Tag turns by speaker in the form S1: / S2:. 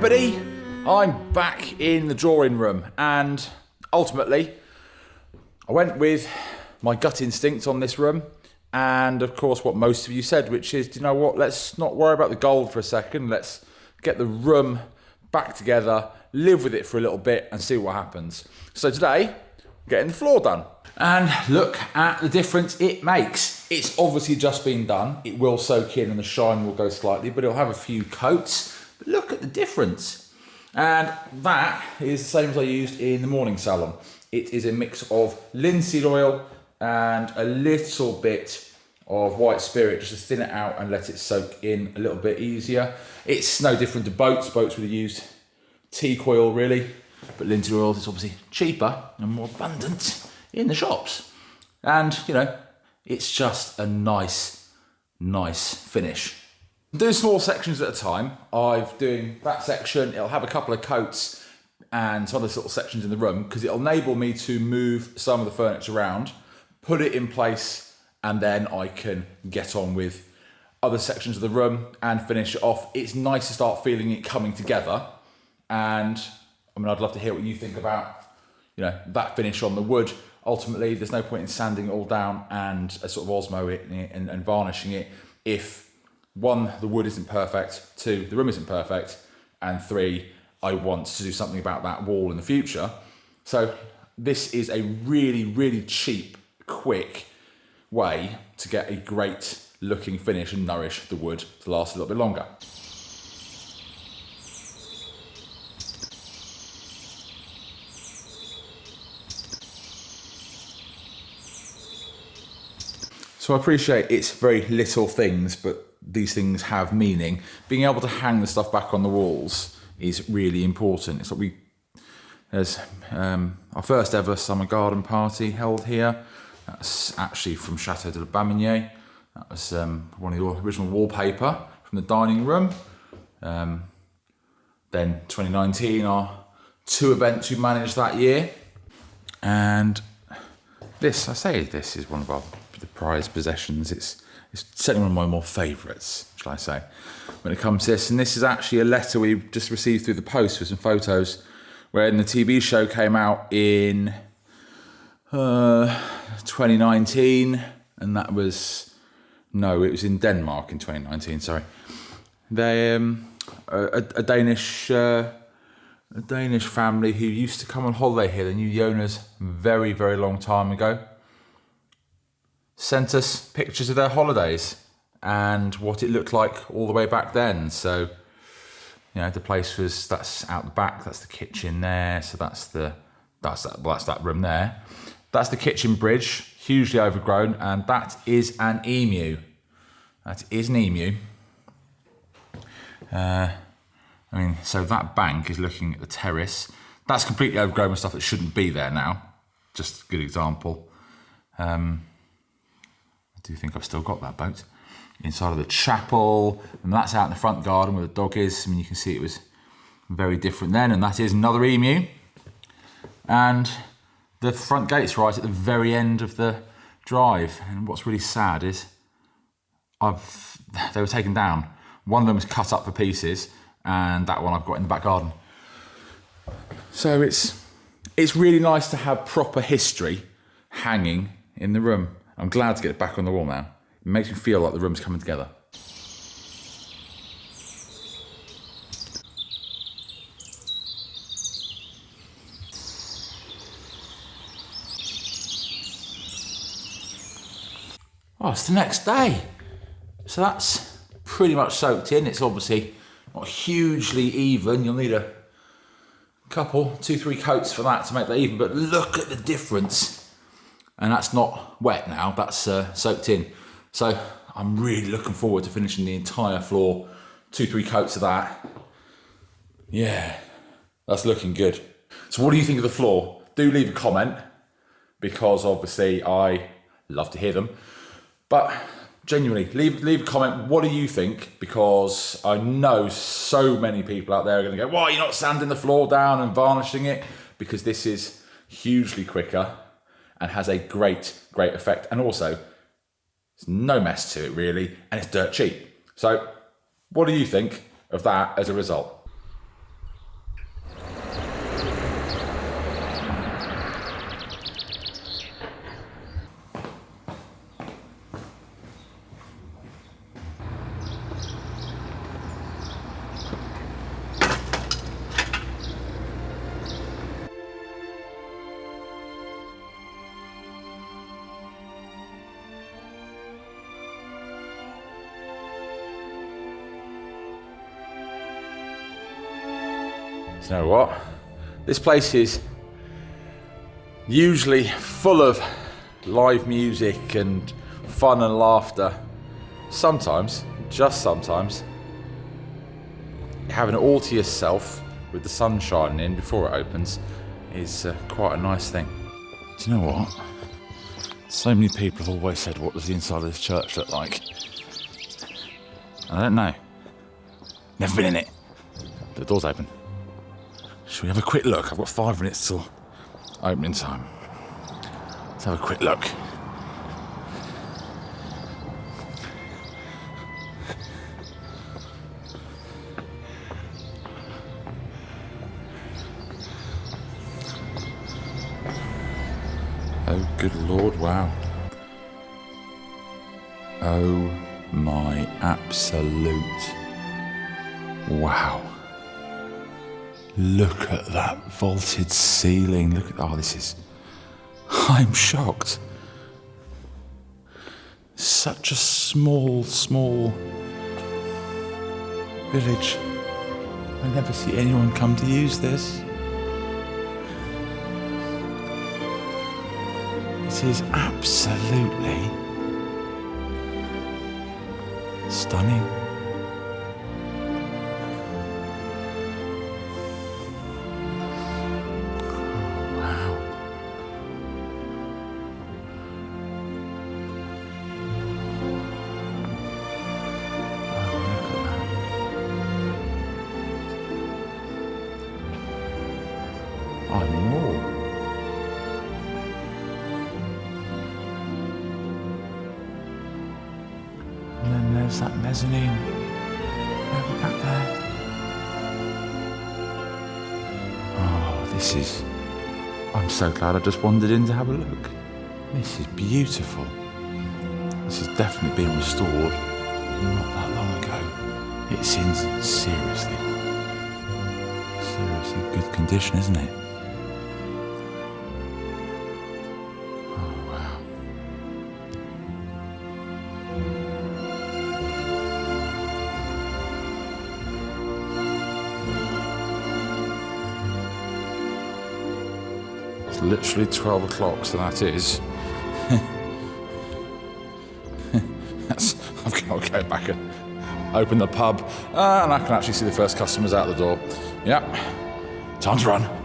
S1: everybody, I'm back in the drawing room, and ultimately I went with my gut instinct on this room, and of course what most of you said, which is, do you know what, let's not worry about the gold for a second, let's get the room back together, live with it for a little bit and see what happens. So today, I'm getting the floor done. And look at the difference it makes. It's obviously just been done. It will soak in and the shine will go slightly, but it'll have a few coats. But look at the difference. And that is the same as I used in the morning salon. It is a mix of linseed oil and a little bit of white spirit just to thin it out and let it soak in a little bit easier. It's no different to boats. Boats would have used teak oil really, but linseed oil is obviously cheaper and more abundant in the shops. And, you know, it's just a nice finish. I'm doing small sections at a time. I'm doing that section, it'll have a couple of coats and some other little sections in the room because it'll enable me to move some of the furniture around, put it in place, and then I can get on with other sections of the room and finish it off. It's nice to start feeling it coming together. And I mean, I'd love to hear what you think about, you know, that finish on the wood. Ultimately, there's no point in sanding it all down and sort of Osmo it and varnishing it if, one, the wood isn't perfect, two, the room isn't perfect, and three, I want to do something about that wall in the future. So this is a really cheap, quick way to get a great looking finish and nourish the wood to last a little bit longer. So I appreciate it's very little things, but these things have meaning. Being able to hang the stuff back on the walls is really important. It's like there's our first ever summer garden party held here. That's actually from Chateau du Bailleul. That was one of the original wallpaper from the dining room. Then 2019, our two events we managed that year. And this is one of our prized possessions. It's certainly one of my more favourites, shall I say, when it comes to this. And this is actually a letter we just received through the post with some photos when the TV show came out in 2019, and that was, no, it was in Denmark in 2019, sorry. They, a Danish family who used to come on holiday here, they knew the owners very long time ago, sent us pictures of their holidays and what it looked like all the way back then. So, you know, the place was, that's out the back, that's the kitchen there, so that's that room there. That's the kitchen bridge, hugely overgrown, and that is an emu. That is an emu. So that bank is looking at the terrace. That's completely overgrown with stuff that shouldn't be there now. Just a good example. I do think I've still got that boat. Inside of the chapel, and that's out in the front garden where the dog is. I mean, you can see it was very different then, and that is another emu. And the front gate's right at the very end of the drive. And what's really sad is they were taken down. One of them was cut up for pieces, and that one I've got in the back garden. So it's really nice to have proper history hanging in the room. I'm glad to get it back on the wall now. It makes me feel like the room's coming together. Oh, it's the next day. So that's pretty much soaked in. It's obviously not hugely even. You'll need a couple, 2-3 coats for that to make that even, but look at the difference. And that's not wet now, that's soaked in. So I'm really looking forward to finishing the entire floor, 2-3 coats of that. Yeah, that's looking good. So what do you think of the floor? Do leave a comment, because obviously I love to hear them. But genuinely, leave a comment. What do you think? Because I know so many people out there are going to go, why are you not sanding the floor down and varnishing it? Because this is hugely quicker and has a great effect. And also, there's no mess to it really, and it's dirt cheap. So what do you think of that as a result? You know what? This place is usually full of live music and fun and laughter. Sometimes, just sometimes, having it all to yourself with the sun shining in before it opens is quite a nice thing. Do you know what? So many people have always said, what does the inside of this church look like? I don't know. Never been in it. The door's open. Shall we have a quick look? I've got 5 minutes till opening time. Let's have a quick look. Oh, good Lord, wow. Oh my absolute wow. Look at that vaulted ceiling. Look at, this is, I'm shocked. Such a small village. I never see anyone come to use this. It is absolutely stunning. And then there's that mezzanine over back there. Oh, this is... I'm so glad I just wandered in to have a look. This is beautiful. This has definitely been restored not that long ago. It's in seriously good condition, isn't it? It's literally 12 o'clock, so that is. I've got to go back and open the pub, and I can actually see the first customers out the door. Yep, time to run.